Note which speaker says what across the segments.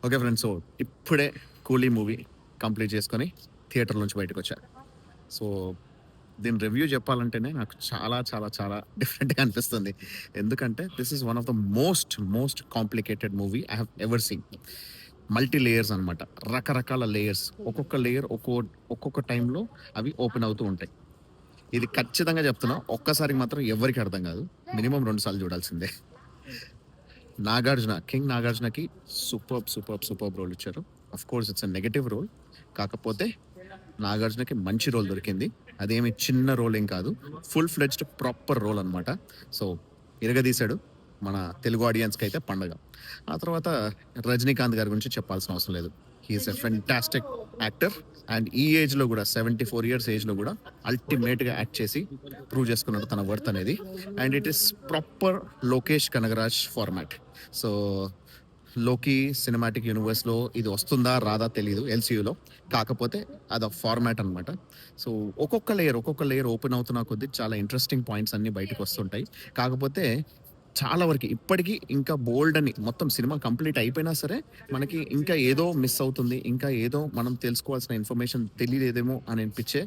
Speaker 1: Okay friends. So, ఇప్పుడే 'కూలీ' movie complete చేసుకొని థియేటర్ నుంచి బయటకొచ్చా. సో, దీని రివ్యూ చెప్పాలంటేనే నాకు చాలా, చాలా, చాలా డిఫరెంట్‌గా అనిపిస్తుంది. ఎందుకంటే this is one of the most complicated movie I have ever seen. Multi layers అనమాట. రకరకాల లేయర్స్. ఒక్కొక్క లేయర్ ఒక్కొక్క టైంలో అవి ఓపెన్ అవుతూ ఉంటాయి. ఇది ఖచ్చితంగా చెప్తున్నా. ఒక్కసారికి మాత్రం ఎవ్వరికీ అర్థం కాదు. మినిమమ్ 2 సార్లు చూడాల్సిందే. కింగ్ నాగార్జునకి సూపర్బ్ రోల్ ఇచ్చారు. Of course it's a negative role. కాకపోతే నాగార్జునకి మంచి రోల్ దొరికింది. అదేమి చిన్న రోల్ ఏం కాదు. ఫుల్ ఫ్లెడ్జ్డ్ ప్రాపర్ రోల్ అనమాట. సో, ఇరగదీశాడు. మన తెలుగు ఆడియన్స్‌కైతే పండగ. ఆ తర్వాత రజనీకాంత్ గారి గురించి చెప్పాల్సిన అవసరం లేదు. He is a fantastic actor. And ఈ ఏజ్‌లో గూడా 74 ఇయర్స్ ఏజ్‌లో గూడా అల్టిమేట్‌గా యాక్ట్ చేసి ప్రూవ్ చేసుకున్నాడు తన వర్త్ అనేది. And it is proper Lokesh Kanagaraj format. So, 'లోకి' సినిమాటిక్ యూనివర్స్‌లో ఇది వస్తుందా? రాదా? తెలీదు ఎల్‌సీయూలో. కాకపోతే అదొక ఫార్మాట్ అనమాట. సో, ఒక్కొక్క లేయర్ ఓపెన్ అవుతున్న కొద్దీ చాలా ఇంట్రెస్టింగ్ పాయింట్స్ అన్నీ బయటకొస్తుంటాయి. కాకపోతే చాలా వరకి ఇప్పటికి ఇంకా బోల్డ్ అని మొత్తం సినిమా కంప్లీట్ అయిపోయినా సరే, మనకి ఇంకా ఏదో మిస్ అవుతుంది. ఇంకా ఏదో మనం తెలుసుకోవాల్సిన ఇన్ఫర్మేషన్ తెలియలేదేమో అని అనిపించే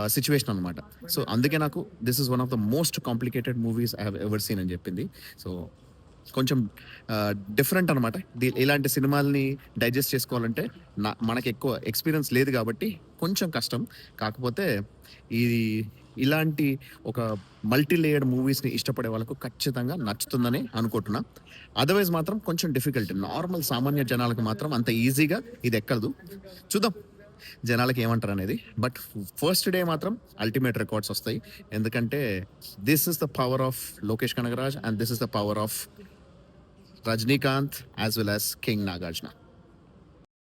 Speaker 1: సిట్యుయేషన్ అనమాట. సో, అందుకే నాకు this is one of the most complicated movies I have ever seen అని చెప్పింది. సో, కొంచెం డిఫరెంట్ అనమాట. ఇలాంటి సినిమాల్ని డైజెస్ట్ చేసుకోవాలంటే మనకెక్కువ ఎక్స్‌పీరియన్స్ లేదు గాబట్టి కొంచెం కష్టం. కాకపోతే ఇది ఇలాంటి ఒక మల్టీ లేయర్డ్ మూవీస్‌ని ఇష్టపడే వాళ్ళకు ఖచ్చితంగా నచ్చుతుందని అనుకుంటున్నా. అదర్‌వైజ్ మాత్రం కొంచెం డిఫికల్ట్. నార్మల్ సామాన్య జనాలకు మాత్రం అంత ఈజీగా ఇదెక్కదు. చూద్దాం జనాలకి ఏమంటారనేది. బట్ ఫస్ట్ డే మాత్రం అల్టిమేట్ రికార్డ్స్ ఒస్తాయి. ఎందుకంటే this is the power of Lokesh Kanagaraj and this is the power of Rajinikanth as well as king Nagarjuna.